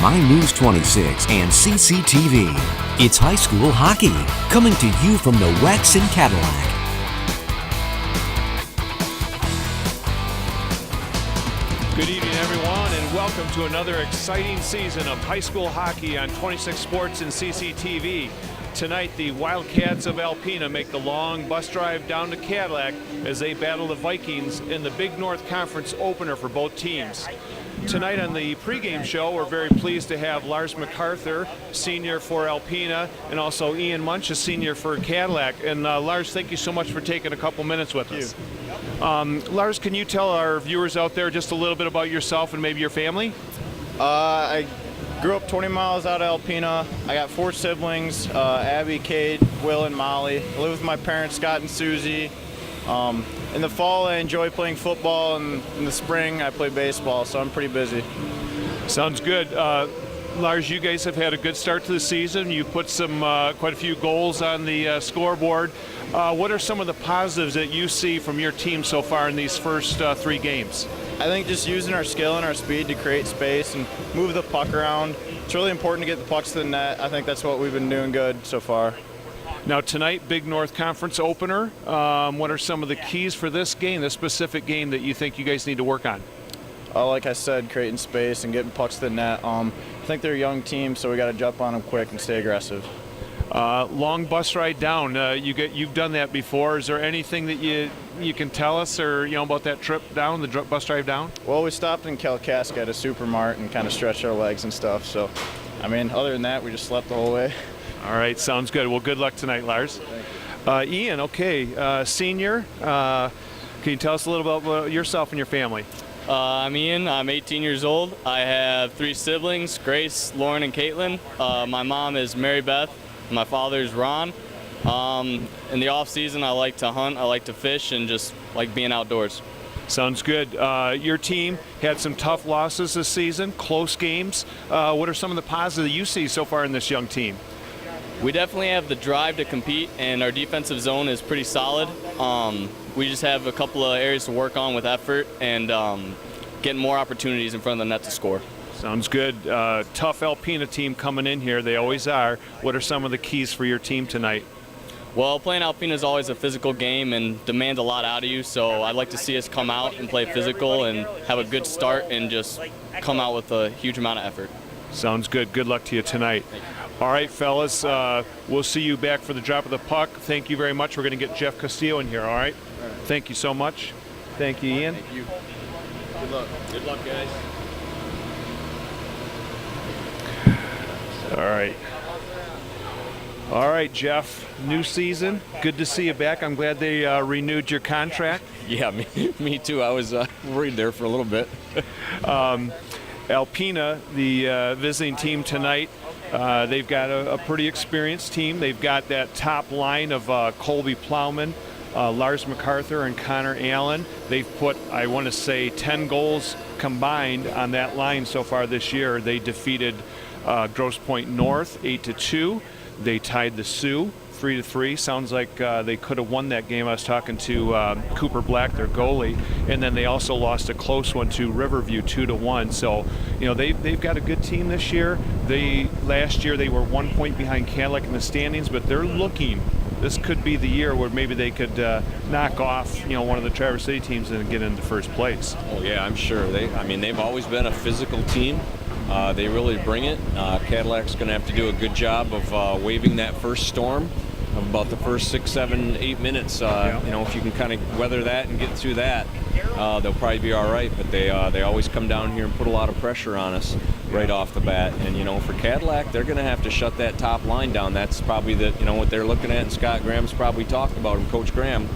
My News 26 and CCTV. It's high school hockey, coming to you from the Wex in Cadillac. Good evening, everyone, and welcome to another exciting season of high school hockey on 26 Sports and CCTV. Tonight, the Wildcats of Alpena make the long bus drive down to Cadillac as they battle the Vikings in the Big North Conference opener for both teams. Tonight on the pregame show, we're very pleased to have Lars MacArthur, senior for Alpena, and also Ian Munch, a senior for Cadillac. And Lars, thank you so much for taking a couple minutes with us. Lars, can you tell our viewers out there just a little bit about yourself and maybe your family? I grew up 20 miles out of Alpena. I got 4 siblings, Abby, Cade, Will, and Molly. I live with my parents, Scott and Susie. In the fall, I enjoy playing football, and in the spring, I play baseball, so I'm pretty busy. Sounds good. Lars, you guys have had a good start to the season. You've put some quite a few goals on the scoreboard. What are some of the positives that you see from your team so far in these first 3 games? I think just using our skill and our speed to create space and move the puck around. It's really important to get the pucks to the net. I think that's what we've been doing good so far. Now tonight, Big North Conference opener. What are some of the keys for this game, this specific game, that you think you guys need to work on? Like I said, creating space and getting pucks to the net. I think they're a young team, so we got to jump on them quick and stay aggressive. Long bus ride down. You've done that before. Is there anything that you can tell us, or about that trip down, the bus drive down? Well, we stopped in Kalkaska at a supermart and kind of stretched our legs and stuff. So, I mean, other than that, we just slept the whole way. All right, sounds good. Well, good luck tonight, Lars. Ian, okay, senior. Can you tell us a little about yourself and your family? I'm Ian. I'm 18 years old. I have 3 siblings, Grace, Lauren, and Caitlin. My mom is Mary Beth. My father is Ron. In the off season, I like to hunt, I like to fish, and just like being outdoors. Sounds good. Your team had some tough losses this season, close games. What are some of the positives you see so far in this young team? We definitely have the drive to compete, and our defensive zone is pretty solid. We just have a couple of areas to work on with effort and getting more opportunities in front of the net to score. Sounds good. Tough Alpena team coming in here. They always are. What are some of the keys for your team tonight? Well, playing Alpena is always a physical game and demands a lot out of you, so I'd like to see us come out and play physical and have a good start and just come out with a huge amount of effort. Sounds good. Good luck to you tonight. All right, fellas, we'll see you back for the drop of the puck. Thank you very much. We're going to get Jeff Castillo in here, all right? Thank you so much. Thank you, Ian. Thank you. Good luck. Good luck, guys. All right, Jeff, new season. Good to see you back. I'm glad they renewed your contract. Yeah, me too. I was worried there for a little bit. Alpena, the visiting team tonight, they've got a pretty experienced team. They've got that top line of Colby Plowman, Lars MacArthur, and Connor Allen. They've put, I want to say, 10 goals combined on that line so far this year. They defeated Grosse Pointe North 8-2. They tied the Sioux 3-3. Sounds like they could have won that game. I was talking to Cooper Black, their goalie, and then they also lost a close one to Riverview 2-1. So, they've got a good team this year. Last year they were 1 point behind Cadillac in the standings, but they're looking. This could be the year where maybe they could knock off, one of the Traverse City teams and get into first place. Oh yeah, I'm sure. They've always been a physical team. They really bring it. Cadillac's going to have to do a good job of waving that first storm of about the first 6, 7, 8 minutes. If you can kind of weather that and get through that, they'll probably be all right. But they always come down here and put a lot of pressure on us right off the bat. And for Cadillac, they're going to have to shut that top line down. That's probably what they're looking at, and Scott Graham's probably talked about, and Coach Graham,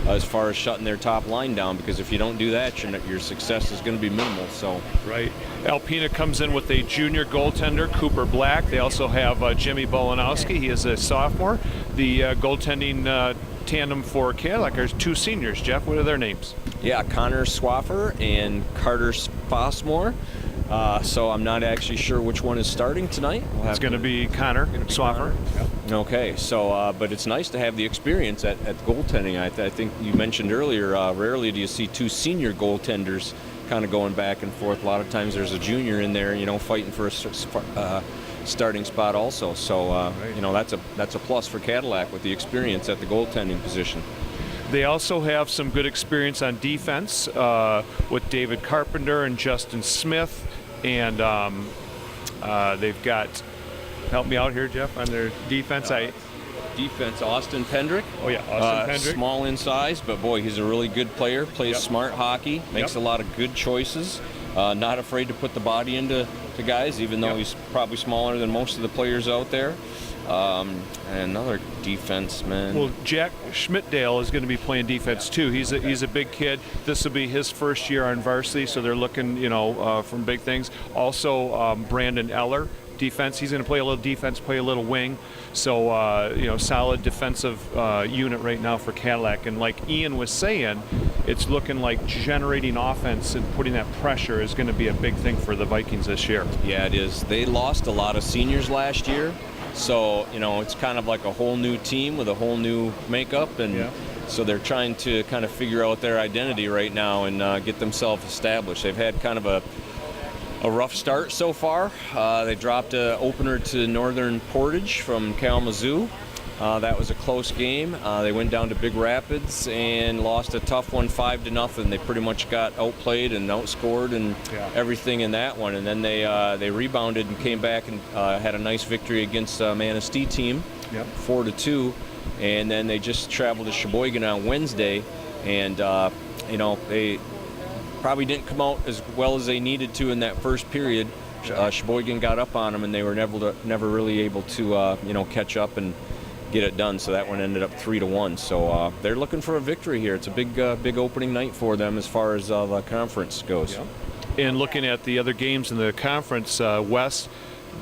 as far as shutting their top line down. Because if you don't do that, your success is going to be minimal. So right. Alpena comes in with a junior goaltender, Cooper Black. They also have Jimmy Bolanowski. He is a sophomore. The goaltending tandem for Cadillac are 2 seniors. Jeff, what are their names? Yeah, Connor Swaffer and Carter Fossmore. So I'm not actually sure which one is starting tonight. It's going to be Connor Swaffer. Yep. Okay, so but it's nice to have the experience at goaltending. I think you mentioned earlier, rarely do you see 2 senior goaltenders kind of going back and forth. A lot of times there's a junior in there, fighting for a starting spot also. So, that's a plus for Cadillac with the experience at the goaltending position. They also have some good experience on defense with David Carpenter and Justin Smith, and they've got, help me out here, Jeff, on their defense. Defense, Austin Pendrick. Oh yeah, Austin Pendrick. Small in size, but boy, he's a really good player. Plays smart hockey, makes a lot of good choices. Not afraid to put the body into guys, even though he's probably smaller than most of the players out there. And another defenseman. Well, Jack Schmidtdale is going to be playing defense too. He's a big kid. This will be his first year on varsity, so they're looking, from big things. Also, Brandon Eller, defense. He's going to play a little defense, play a little wing. So, solid defensive unit right now for Cadillac. And like Ian was saying, it's looking like generating offense and putting that pressure is going to be a big thing for the Vikings this year. Yeah, it is. They lost a lot of seniors last year. So, it's kind of like a whole new team with a whole new makeup. And so they're trying to kind of figure out their identity right now and get themselves established. They've had kind of a rough start so far. They dropped an opener to Northern Portage from Kalamazoo. That was a close game. They went down to Big Rapids and lost a tough one 5-0. They pretty much got outplayed and outscored and everything in that one. And then they rebounded and came back and had a nice victory against a Manistee team, 4-2. And then they just traveled to Sheboygan on Wednesday, and they probably didn't come out as well as they needed to in that first period. Sheboygan got up on them, and they were never really able to catch up and get it done. So that one ended up 3-1. So they're looking for a victory here. It's a big opening night for them as far as the conference goes. And looking at the other games in the conference, West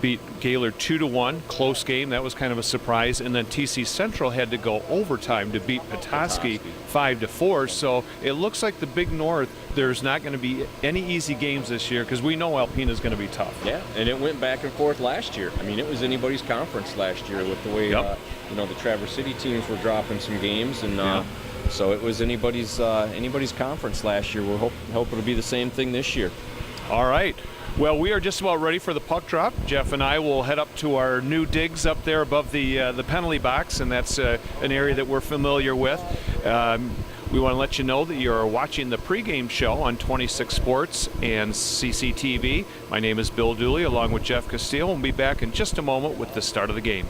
beat Gaylord 2-1, close game. That was kind of a surprise. And then TC Central had to go overtime to beat Petoskey 5-4. So it looks like the Big North, there's not going to be any easy games this year because we know Alpena is going to be tough. Yeah, and it went back and forth last year. I mean, it was anybody's conference last year with the way the Traverse City teams were dropping some games, and so it was anybody's conference last year. We're hoping to be the same thing this year. All right. Well, we are just about ready for the puck drop. Jeff and I will head up to our new digs up there above the penalty box, and that's an area that we're familiar with. We want to let you know that you're watching the pregame show on 26 Sports and CCTV. My name is Bill Dooley, along with Jeff Castile. We'll be back in just a moment with the start of the game.